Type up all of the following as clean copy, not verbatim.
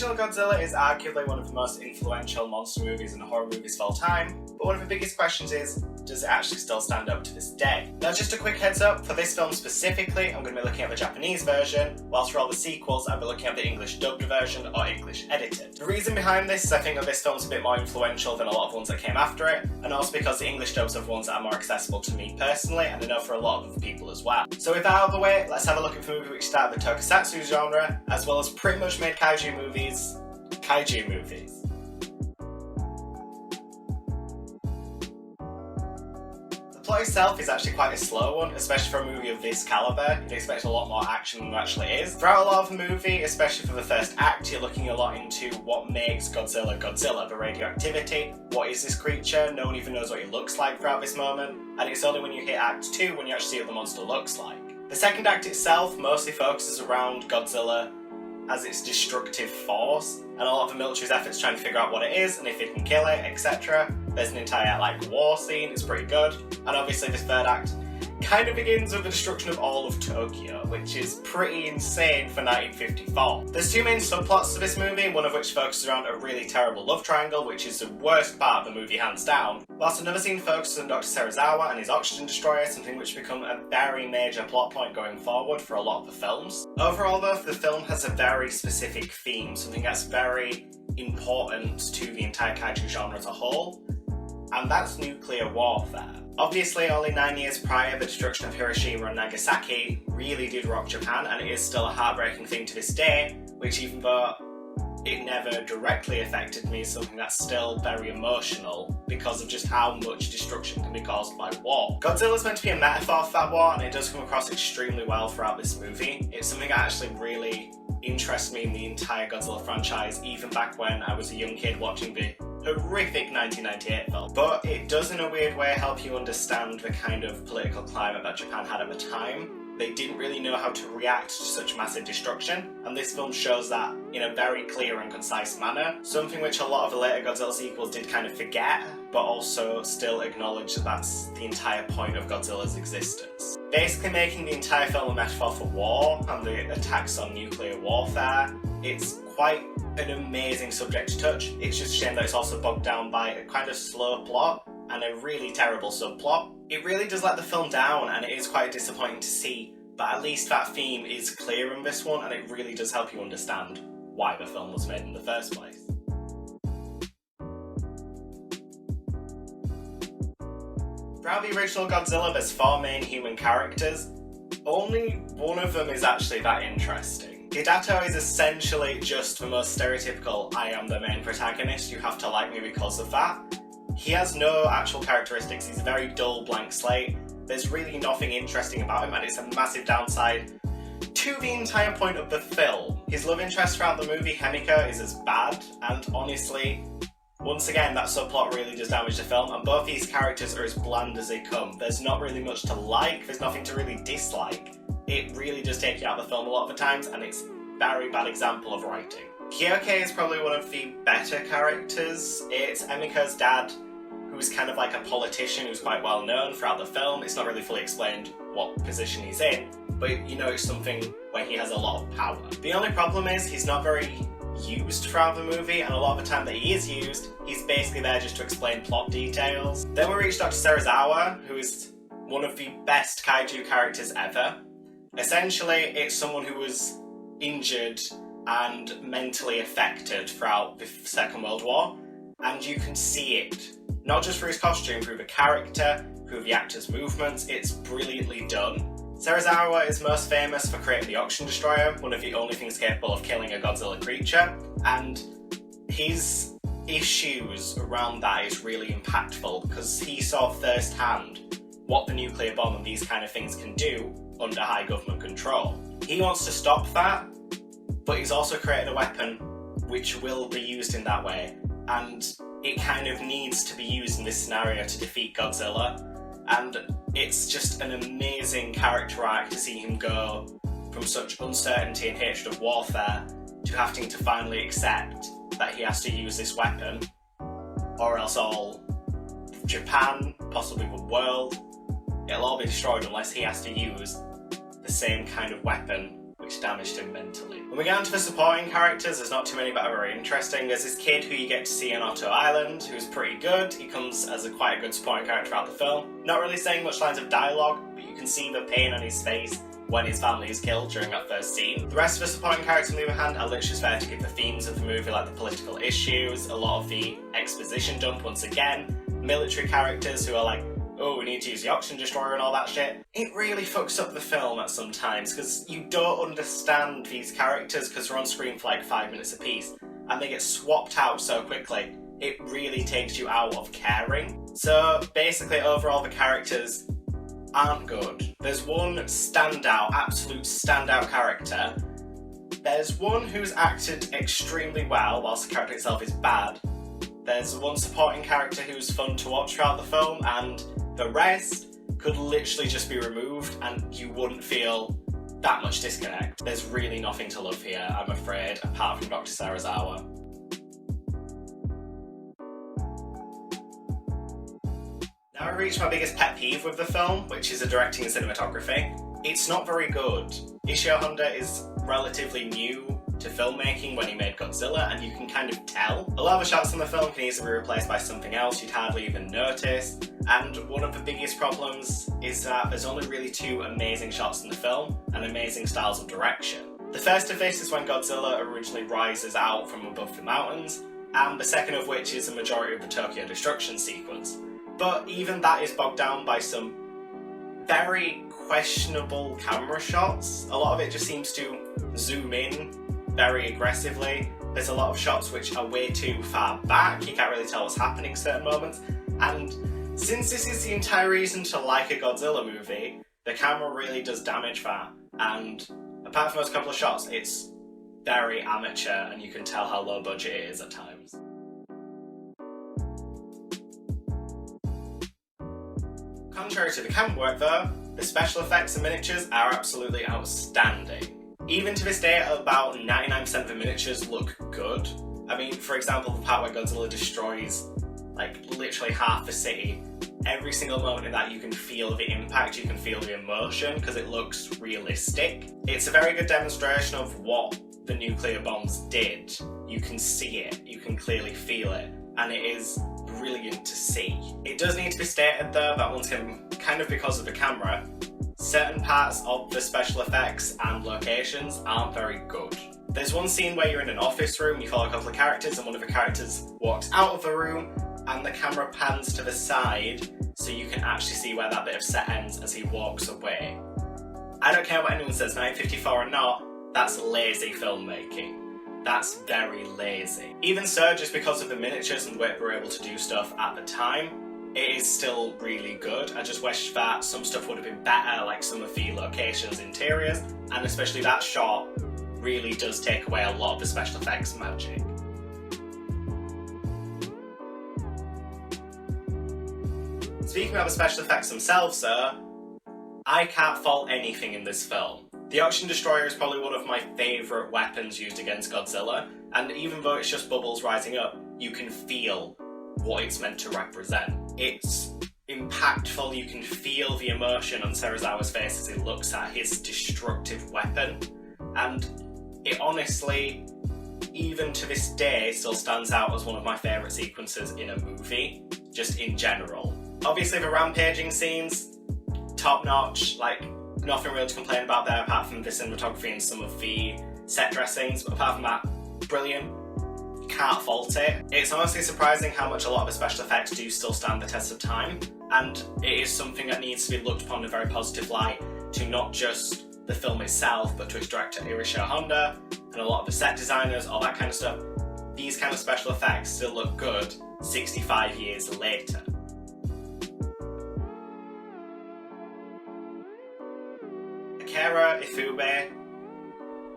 original Godzilla is arguably one of the most influential monster movies and horror movies of all time, but one of the biggest questions is, does it actually still stand up to this day? Now just a quick heads up, for this film specifically, I'm going to be looking at the Japanese version, whilst for all the sequels I'll be looking at the English dubbed version or English edited. The reason behind this is I think that this film's a bit more influential than a lot of ones that came after it, and also because the English dubs are ones that are more accessible to me personally, and I know for a lot of other people as well. So with that out of the way, let's have a look at the movie which started the tokusatsu genre, as well as pretty much made kaiju movies. The plot itself is actually quite a slow one, especially for a movie of this calibre. You'd expect a lot more action than there actually is. Throughout a lot of the movie, especially for the first act, you're looking a lot into what makes Godzilla Godzilla, the radioactivity. What is this creature? No one even knows what he looks like throughout this moment, and it's only when you hit Act 2 when you actually see what the monster looks like. The second act itself mostly focuses around Godzilla as its destructive force, and a lot of the military's efforts trying to figure out what it is and if it can kill it, etc. There's an entire war scene, it's pretty good, and obviously this third act kind of begins with the destruction of all of Tokyo, which is pretty insane for 1954. There's two main subplots to this movie, one of which focuses around a really terrible love triangle, which is the worst part of the movie hands down, whilst another scene focuses on Dr. Serizawa and his oxygen destroyer, something which become a very major plot point going forward for a lot of the films. Overall though, the film has a very specific theme, something that's very important to the entire kaiju genre as a whole, and that's nuclear warfare. Obviously, only 9 years prior, the destruction of Hiroshima and Nagasaki really did rock Japan, and it is still a heartbreaking thing to this day, which even though it never directly affected me, is something that's still very emotional because of just how much destruction can be caused by war. Godzilla's meant to be a metaphor for that war, and it does come across extremely well throughout this movie. It's something that actually really interests me in the entire Godzilla franchise, even back when I was a young kid watching the horrific 1998 film. But it does in a weird way help you understand the kind of political climate that Japan had at the time. They didn't really know how to react to such massive destruction, and this film shows that in a very clear and concise manner, something which a lot of the later Godzilla sequels did kind of forget, but also still acknowledge that that's the entire point of Godzilla's existence. Basically making the entire film a metaphor for war and the attacks on nuclear warfare. It's quite an amazing subject to touch. It's just a shame that it's also bogged down by a kind of slow plot and a really terrible subplot. It really does let the film down, and it is quite disappointing to see, but at least that theme is clear in this one, and it really does help you understand why the film was made in the first place. Throughout the original Godzilla, there's 4 main human characters. Only one of them is actually that interesting. Hidato is essentially just the most stereotypical I am the main protagonist, you have to like me because of that. He has no actual characteristics, he's a very dull blank slate, there's really nothing interesting about him, and it's a massive downside to the entire point of the film. His love interest throughout the movie, Hemika, is as bad, and honestly, once again, that subplot really does damage the film, and both these characters are as bland as they come. There's not really much to like, there's nothing to really dislike. It really does take you out of the film a lot of the times, and it's a very bad example of writing. Kyoke is probably one of the better characters. It's Emika's dad, who's kind of like a politician who's quite well known throughout the film. It's not really fully explained what position he's in, but you know it's something where he has a lot of power. The only problem is he's not very used throughout the movie, and a lot of the time that he is used, he's basically there just to explain plot details. Then we reach Dr. Serizawa, who is one of the best kaiju characters ever. Essentially, it's someone who was injured and mentally affected throughout the Second World War, and you can see it. Not just through his costume, through the character, through the actor's movements, it's brilliantly done. Serizawa is most famous for creating the oxygen destroyer, one of the only things capable of killing a Godzilla creature, and his issues around that is really impactful because he saw firsthand what the nuclear bomb and these kind of things can do under high government control. He wants to stop that, but he's also created a weapon which will be used in that way, and it kind of needs to be used in this scenario to defeat Godzilla, and it's just an amazing character arc to see him go from such uncertainty and hatred of warfare to having to finally accept that he has to use this weapon, or else all Japan, possibly the world, it'll all be destroyed unless he has to use the same kind of weapon which which damaged him mentally. When we get onto the supporting characters, there's not too many that are very interesting. There's this kid who you get to see on Otto Island, who's pretty good. He comes as quite a good supporting character throughout the film. Not really saying much lines of dialogue, but you can see the pain on his face when his family is killed during that first scene. The rest of the supporting characters, on the other hand, are literally just there to give the themes of the movie, like the political issues, a lot of the exposition dump once again, military characters who are like, oh, we need to use the oxygen destroyer and all that shit. It really fucks up the film at some times, because you don't understand these characters because they're on screen for like 5 minutes apiece, and they get swapped out so quickly. It really takes you out of caring. So basically, overall, the characters aren't good. There's one standout, absolute standout character. There's one who's acted extremely well, whilst the character itself is bad. There's one supporting character who's fun to watch throughout the film, and the rest could literally just be removed and you wouldn't feel that much disconnect. There's really nothing to love here, I'm afraid, apart from Dr. Sarazawa. Now I reached my biggest pet peeve with the film, which is the directing and cinematography. It's not very good. Ishio Honda is relatively new to filmmaking when he made Godzilla, and you can kind of tell. A lot of the shots in the film can easily be replaced by something else you'd hardly even notice, and one of the biggest problems is that there's only really 2 amazing shots in the film, and amazing styles of direction. The first of this is when Godzilla originally rises out from above the mountains, and the second of which is the majority of the Tokyo destruction sequence. But even that is bogged down by some very questionable camera shots. A lot of it just seems to zoom in very aggressively. There's a lot of shots which are way too far back, you can't really tell what's happening certain moments, and since this is the entire reason to like a Godzilla movie, the camera really does damage that, and apart from those couple of shots, it's very amateur and you can tell how low budget it is at times. Contrary to the camera work though, the special effects and miniatures are absolutely outstanding. Even to this day, about 99% of the miniatures look good. I mean, for example, the part where Godzilla destroys, like, literally half the city. Every single moment in that you can feel the impact, you can feel the emotion, because it looks realistic. It's a very good demonstration of what the nuclear bombs did. You can see it, you can clearly feel it, and it is brilliant to see. It does need to be stated though, that once again, kind of because of the camera, certain parts of the special effects and locations aren't very good. There's one scene where you're in an office room, you follow a couple of characters, and one of the characters walks out of the room, and the camera pans to the side so you can actually see where that bit of set ends as he walks away. I don't care what anyone says, 954 or not, that's lazy filmmaking. That's very lazy. Even so, just because of the miniatures and the way we were able to do stuff at the time, it is still really good. I just wish that some stuff would have been better, like some of the locations, interiors, and especially that shot really does take away a lot of the special effects magic. Speaking of the special effects themselves though, I can't fault anything in this film. The Oxygen Destroyer is probably one of my favourite weapons used against Godzilla, and even though it's just bubbles rising up, you can feel what it's meant to represent. It's impactful, you can feel the emotion on Sarazawa's face as he looks at his destructive weapon, and it honestly, even to this day, still stands out as one of my favourite sequences in a movie, just in general. Obviously the rampaging scenes, top notch, like nothing really to complain about there apart from the cinematography and some of the set dressings, but apart from that, brilliant. Can't fault it. It's honestly surprising how much a lot of the special effects do still stand the test of time, and it is something that needs to be looked upon in a very positive light to not just the film itself, but to its director Ishio Honda and a lot of the set designers, all that kind of stuff. These kind of special effects still look good 65 years later. Akira Ifube,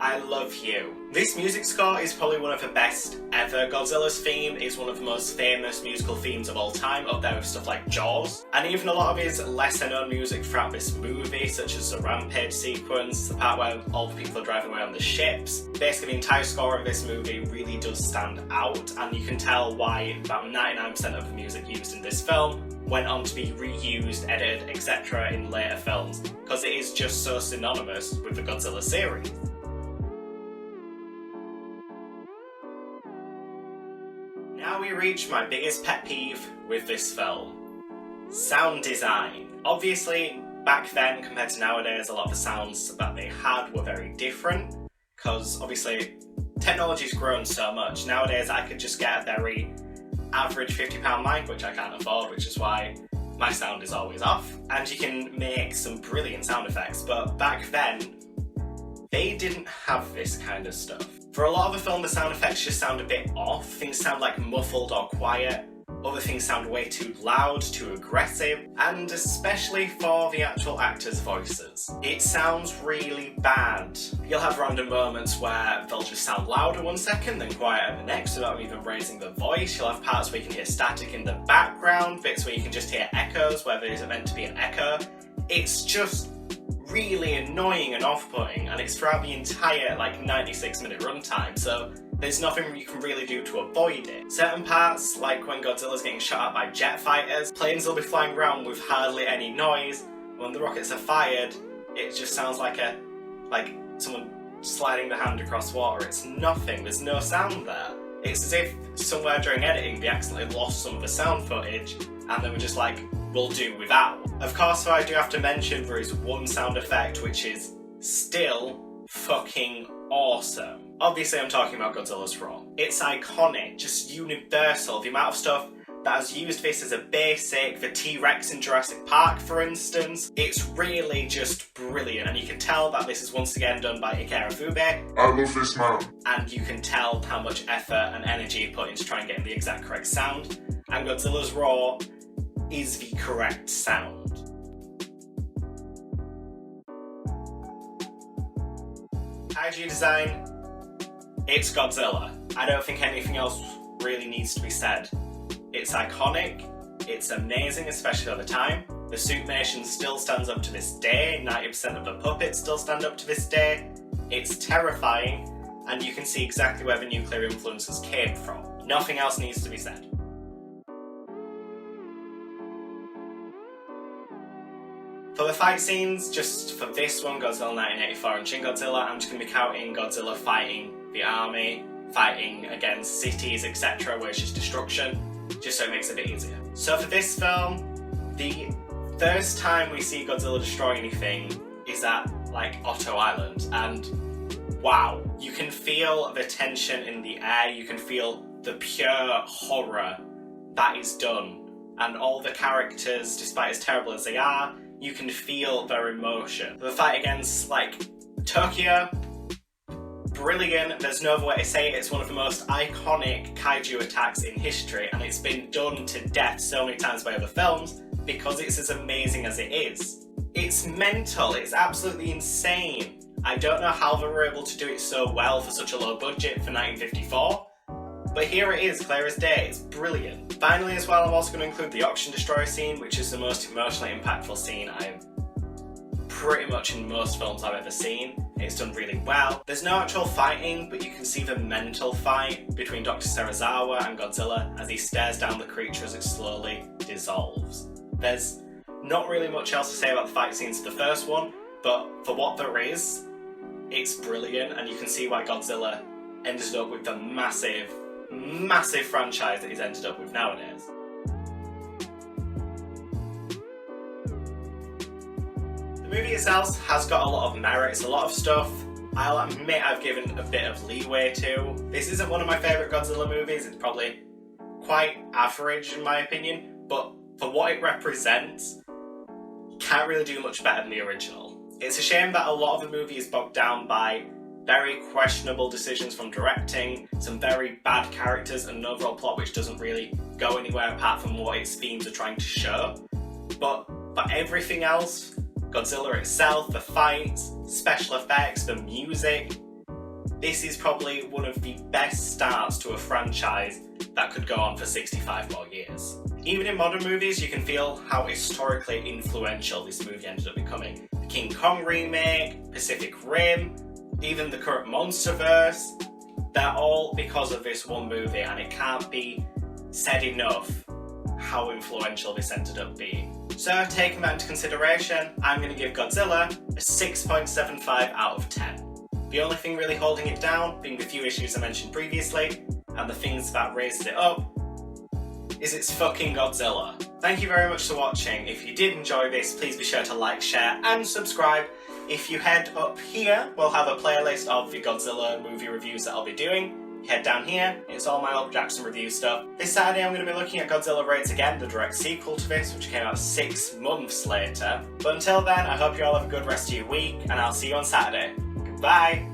I love you. This music score is probably one of the best ever. Godzilla's theme is one of the most famous musical themes of all time, up there with stuff like Jaws. And even a lot of his lesser known music throughout this movie, such as the rampage sequence, the part where all the people are driving away on the ships. Basically the entire score of this movie really does stand out, and you can tell why about 99% of the music used in this film went on to be reused, edited, etc. in later films, because it is just so synonymous with the Godzilla series. we reach my biggest pet peeve with this film. Sound design. Obviously, back then compared to nowadays, a lot of the sounds that they had were very different, because obviously technology's grown so much. Nowadays I could just get a very average £50 mic, which I can't afford, which is why my sound is always off, and you can make some brilliant sound effects. But back then, they didn't have this kind of stuff. For a lot of the film, the sound effects just sound a bit off. Things sound like muffled or quiet. Other things sound way too loud, too aggressive, and especially for the actual actors' voices. It sounds really bad. You'll have random moments where they'll just sound louder one second, then quieter the next without even raising the voice. You'll have parts where you can hear static in the background, bits where you can just hear echoes where there isn't meant to be an echo. It's just really annoying and off-putting, and it's throughout the entire 96-minute runtime, so there's nothing you can really do to avoid it. Certain parts, like when Godzilla's getting shot at by jet fighters, planes will be flying around with hardly any noise. When the rockets are fired, it just sounds like someone sliding the hand across water. It's nothing, there's no sound there. It's as if somewhere during editing they accidentally lost some of the sound footage and they were just like, we'll do without. Of course, I do have to mention there is one sound effect which is still fucking awesome. Obviously I'm talking about Godzilla's roar. It's iconic, just universal. The amount of stuff that has used this as a basic, the T-Rex in Jurassic Park for instance, it's really just brilliant, and you can tell that this is once again done by Ikeda Fube. I love this man. And you can tell how much effort and energy put into trying to get the exact correct sound, and Godzilla's roar is the correct sound. Kaiju design, it's Godzilla. I don't think anything else really needs to be said. It's iconic, it's amazing, especially at the time. The suitmation still stands up to this day, 90% of the puppets still stand up to this day. It's terrifying, and you can see exactly where the nuclear influences came from. Nothing else needs to be said. For the fight scenes, just for this one, Godzilla 1984 and Shin Godzilla, I'm just going to be counting Godzilla fighting the army, fighting against cities, etc., where it's just destruction, just so it makes it a bit easier. So for this film, the first time we see Godzilla destroy anything is at, Otto Island, and wow, you can feel the tension in the air, you can feel the pure horror that is done, and all the characters, despite as terrible as they are, you can feel their emotion. The fight against, Tokyo, brilliant, there's no other way to say it. It's one of the most iconic kaiju attacks in history, and it's been done to death so many times by other films because it's as amazing as it is. It's mental, it's absolutely insane. I don't know how they were able to do it so well for such a low budget for 1954, but here it is, clear as day, it's brilliant. Finally as well, I'm also going to include the Oxygen Destroyer scene, which is the most emotionally impactful scene I've pretty much in most films I've ever seen. It's done really well. There's no actual fighting, but you can see the mental fight between Dr. Serizawa and Godzilla as he stares down the creature as it slowly dissolves. There's not really much else to say about the fight scenes of the first one, but for what there is, it's brilliant, and you can see why Godzilla ended up with the massive franchise that he's ended up with nowadays. The movie itself has got a lot of merits, a lot of stuff I'll admit I've given a bit of leeway to. This isn't one of my favourite Godzilla movies, it's probably quite average in my opinion, but for what it represents, can't really do much better than the original. It's a shame that a lot of the movie is bogged down by very questionable decisions from directing, some very bad characters, and an overall plot which doesn't really go anywhere apart from what its themes are trying to show. But for everything else, Godzilla itself, the fights, special effects, the music, this is probably one of the best starts to a franchise that could go on for 65 more years. Even in modern movies, you can feel how historically influential this movie ended up becoming. The King Kong remake, Pacific Rim, even the current Monsterverse, they're all because of this one movie, and it can't be said enough how influential this ended up being. So, taking that into consideration, I'm going to give Godzilla a 6.75 out of 10. The only thing really holding it down being the few issues I mentioned previously, and the things that raises it up is it's fucking Godzilla. Thank you very much for watching. If you did enjoy this, please be sure to like, share and subscribe. If you head up here, we'll have a playlist of the Godzilla movie reviews that I'll be doing. Head down here, it's all my old Jackson review stuff. This Saturday I'm going to be looking at Godzilla Raids Again, the direct sequel to this, which came out 6 months later. But until then, I hope you all have a good rest of your week, and I'll see you on Saturday. Goodbye!